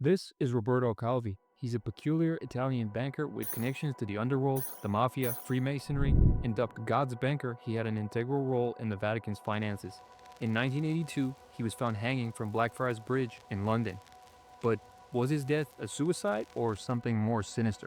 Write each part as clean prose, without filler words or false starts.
This is Roberto Calvi. He's a peculiar Italian banker with connections to the underworld, the Mafia, Freemasonry, and dubbed God's banker. He had an integral role in the Vatican's finances. In 1982, he was found hanging from Blackfriars Bridge in London. But was his death a suicide or something more sinister?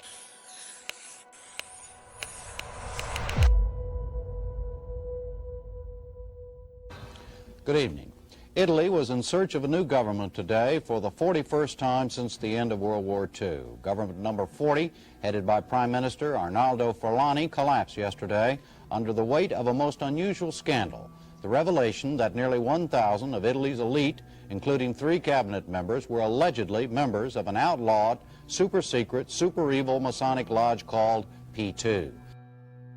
Good evening. Italy was in search of a new government today for the 41st time since the end of World War II. Government number 40, headed by Prime Minister Arnaldo Forlani, collapsed yesterday under the weight of a most unusual scandal, the revelation that nearly 1,000 of Italy's elite, including 3 cabinet members, were allegedly members of an outlawed, super-secret, super-evil Masonic lodge called P2.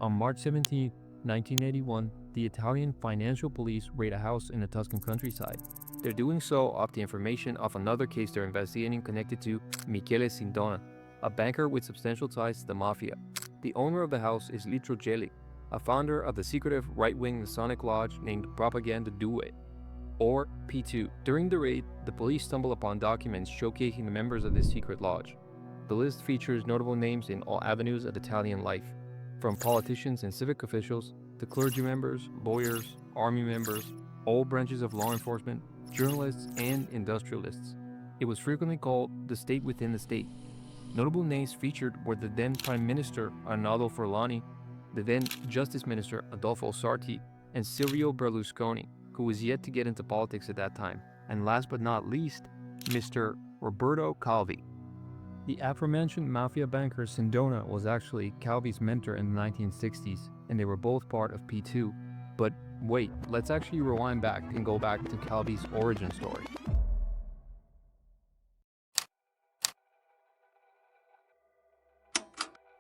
On March 17, 1981, the Italian financial police raid a house in the Tuscan countryside. They're doing so off the information of another case they're investigating connected to Michele Sindona, a banker with substantial ties to the Mafia. The owner of the house is Tlakaelel, a founder of the secretive right-wing Masonic lodge named Propaganda Devoid, or P2. During the raid, the police stumble upon documents showcasing the members of this secret lodge. The list features notable names in all avenues of Italian life, from politicians and civic officials to clergy members, lawyers, army members, all branches of law enforcement, journalists, and industrialists. It was frequently called the state within the state. Notable names featured were the then Prime Minister Arnaldo Forlani, the then Justice Minister Adolfo Sarti, and Silvio Berlusconi, who was yet to get into politics at that time, and last but not least, Mr. Roberto Calvi. The aforementioned mafia banker Sindona was actually Calvi's mentor in the 1960s, and they were both part of P2. But wait, let's actually rewind back and go back to Calvi's origin story.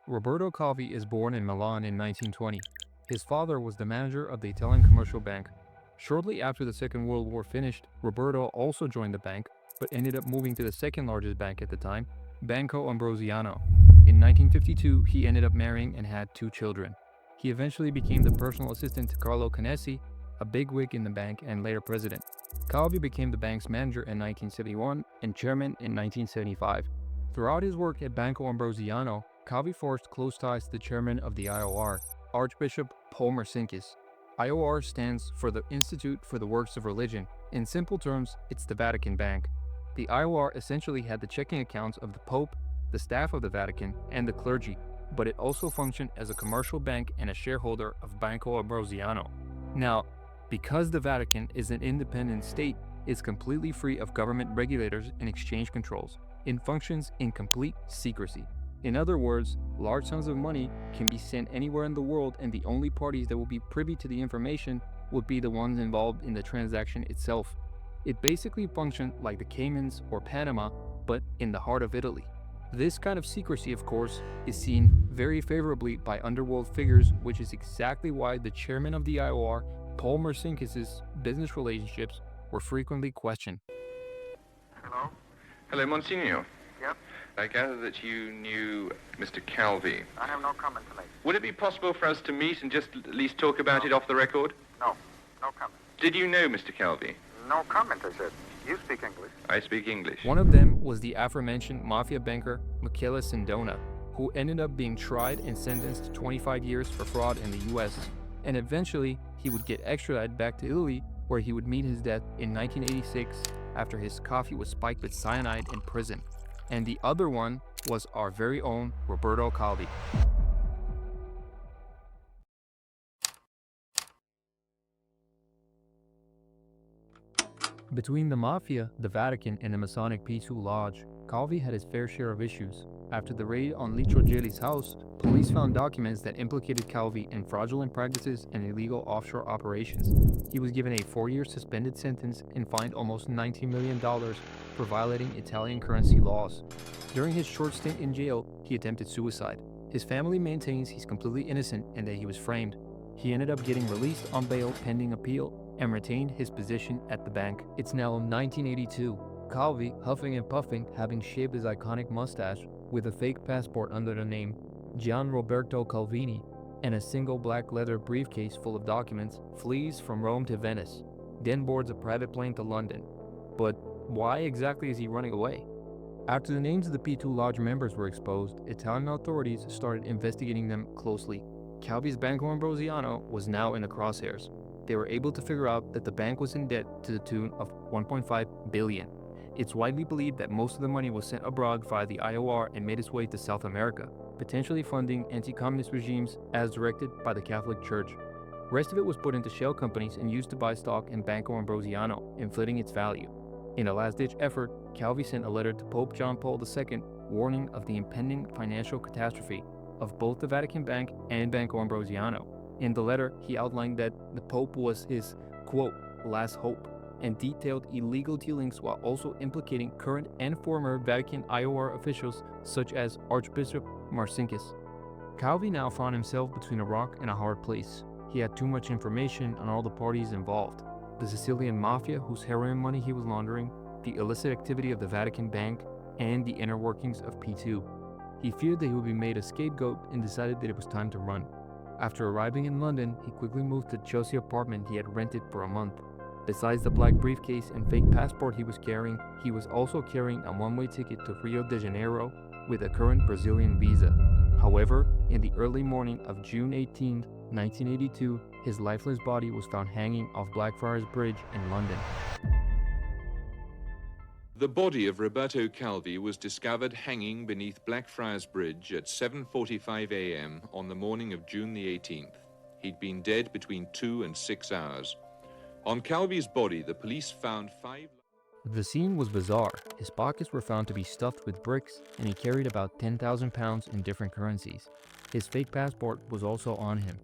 Roberto Calvi is born in Milan in 1920. His father was the manager of the Italian commercial bank. Shortly after the Second World War finished, Roberto also joined the bank, but ended up moving to the second largest bank at the time, Banco Ambrosiano. In 1952, he ended up marrying and had 2 children. He eventually became the personal assistant to Carlo Canesi, a bigwig in the bank and later president. Calvi became the bank's manager in 1971 and chairman in 1975. Throughout his work at Banco Ambrosiano, Calvi forged close ties to the chairman of the IOR, Archbishop Paul Marcinkus. IOR stands for the Institute for the Works of Religion. In simple terms, it's the Vatican Bank. The IOR essentially had the checking accounts of the Pope, the staff of the Vatican, and the clergy, but it also functioned as a commercial bank and a shareholder of Banco Ambrosiano. Now, because the Vatican is an independent state, it's completely free of government regulators and exchange controls. It functions in complete secrecy. In other words, large sums of money can be sent anywhere in the world, and the only parties that will be privy to the information would be the ones involved in the transaction itself. It basically functioned like the Caymans or Panama, but in the heart of Italy. This kind of secrecy, of course, is seen very favorably by underworld figures, which is exactly why the chairman of the IOR, Paul Marcinkus' business relationships were frequently questioned. Hello? Hello, Monsignor. Yep. I gather that you knew Mr. Calvi. I have no comment to make. Would it be possible for us to meet and just at least talk about it off the record? No. No comment. Did you know Mr. Calvi? No comment, I said. You speak English. I speak English. One of them was the aforementioned mafia banker Michele Sindona, who ended up being tried and sentenced to 25 years for fraud in the US, and eventually he would get extradited back to Italy, where he would meet his death in 1986 after his coffee was spiked with cyanide in prison. And the other one was our very own Roberto Calvi. Between the Mafia, the Vatican, and the Masonic P2 Lodge, Calvi had his fair share of issues. After the raid on Tlakaelel's house, police found documents that implicated Calvi in fraudulent practices and illegal offshore operations. He was given a 4-year suspended sentence and fined almost $19 million for violating Italian currency laws. During his short stint in jail, he attempted suicide. His family maintains he's completely innocent and that he was framed. He ended up getting released on bail pending appeal and retained his position at the bank. It's now 1982. Calvi, huffing and puffing, having shaved his iconic mustache with a fake passport under the name Gian Roberto Calvini and a single black leather briefcase full of documents, flees from Rome to Venice, then boards a private plane to London. But why exactly is he running away? After the names of the P2 Lodge members were exposed, Italian authorities started investigating them closely. Calvi's Banco Ambrosiano was now in the crosshairs. They were able to figure out that the bank was in debt to the tune of 1.5 billion. It's widely believed that most of the money was sent abroad via the IOR and made its way to South America, potentially funding anti-communist regimes as directed by the Catholic Church. Rest of it was put into shell companies and used to buy stock in Banco Ambrosiano, inflating its value. In a last-ditch effort, Calvi sent a letter to Pope John Paul II warning of the impending financial catastrophe of both the Vatican Bank and Banco Ambrosiano. In the letter, he outlined that the Pope was his, quote, last hope, and detailed illegal dealings while also implicating current and former Vatican IOR officials such as Archbishop Marcinkus. Calvi now found himself between a rock and a hard place. He had too much information on all the parties involved. The Sicilian Mafia, whose heroin money he was laundering, the illicit activity of the Vatican Bank, and the inner workings of P2. He feared that he would be made a scapegoat and decided that it was time to run. After arriving in London, he quickly moved to the Chelsea apartment he had rented for a month. Besides the black briefcase and fake passport he was carrying, he was also carrying a one-way ticket to Rio de Janeiro with a current Brazilian visa. However, in the early morning of June 18, 1982, his lifeless body was found hanging off Blackfriars Bridge in London. The body of Roberto Calvi was discovered hanging beneath Blackfriars Bridge at 7:45 a.m. on the morning of June the 18th. He'd been dead between 2 and 6 hours. On Calvi's body, the police found 5... The scene was bizarre. His pockets were found to be stuffed with bricks, and he carried about 10,000 pounds in different currencies. His fake passport was also on him.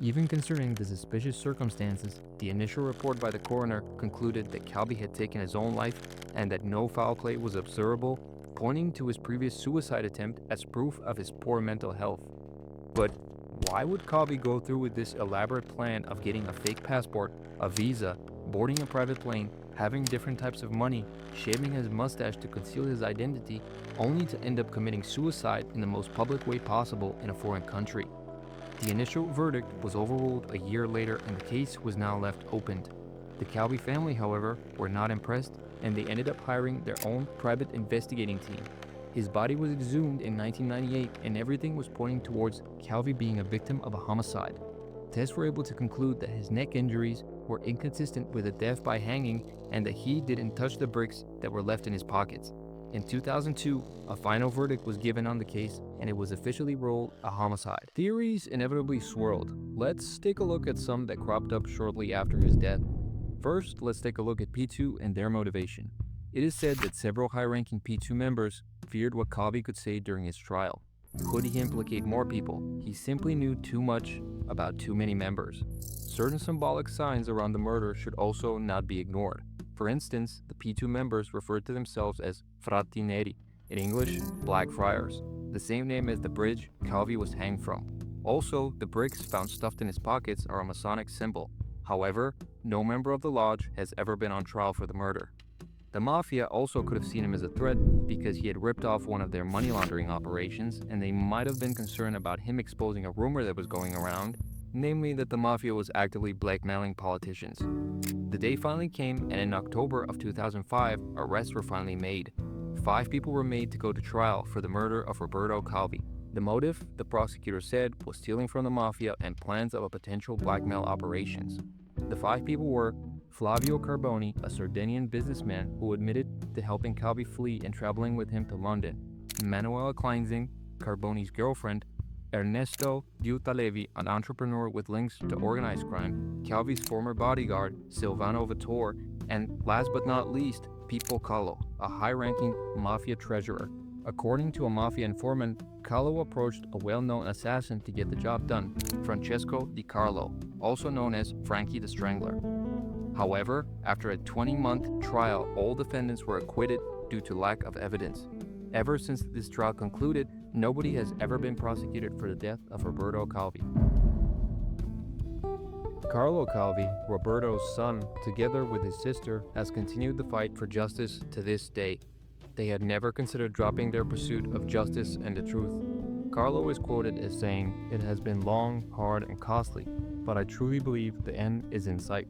Even considering the suspicious circumstances, the initial report by the coroner concluded that Calvi had taken his own life and that no foul play was observable, pointing to his previous suicide attempt as proof of his poor mental health. But why would Calvi go through with this elaborate plan of getting a fake passport, a visa, boarding a private plane, having different types of money, shaving his mustache to conceal his identity, only to end up committing suicide in the most public way possible in a foreign country? The initial verdict was overruled a year later and the case was now left opened. The Calvi family, however, were not impressed and they ended up hiring their own private investigating team. His body was exhumed in 1998 and everything was pointing towards Calvi being a victim of a homicide. Tests were able to conclude that his neck injuries were inconsistent with a death by hanging and that he didn't touch the bricks that were left in his pockets. In 2002, a final verdict was given on the case and it was officially ruled a homicide. Theories inevitably swirled. Let's take a look at some that cropped up shortly after his death. First, let's take a look at P2 and their motivation. It is said that several high-ranking P2 members feared what Calvi could say during his trial. Could he implicate more people? He simply knew too much about too many members. Certain symbolic signs around the murder should also not be ignored. For instance, the P2 members referred to themselves as Frati Neri, in English, Black Friars, the same name as the bridge Calvi was hanged from. Also, the bricks found stuffed in his pockets are a Masonic symbol. However, no member of the lodge has ever been on trial for the murder. The Mafia also could have seen him as a threat because he had ripped off one of their money laundering operations and they might have been concerned about him exposing a rumor that was going around, namely that the Mafia was actively blackmailing politicians. The day finally came and in October of 2005, arrests were finally made. 5 people were made to go to trial for the murder of Roberto Calvi. The motive, the prosecutor said, was stealing from the Mafia and plans of a potential blackmail operations. The 5 people were Flavio Carboni, a Sardinian businessman who admitted to helping Calvi flee and traveling with him to London, Manuela Kleinzing, Carboni's girlfriend, Ernesto Diutalevi, an entrepreneur with links to organized crime, Calvi's former bodyguard, Silvano Vittor, and last but not least, Pippo Callo, a high-ranking Mafia treasurer. According to a Mafia informant, Callo approached a well-known assassin to get the job done, Francesco Di Carlo, also known as Frankie the Strangler. However, after a 20-month trial, all defendants were acquitted due to lack of evidence. Ever since this trial concluded, nobody has ever been prosecuted for the death of Roberto Calvi. Carlo Calvi, Roberto's son, together with his sister, has continued the fight for justice to this day. They had never considered dropping their pursuit of justice and the truth. Carlo is quoted as saying, "It has been long, hard, and costly, but I truly believe the end is in sight."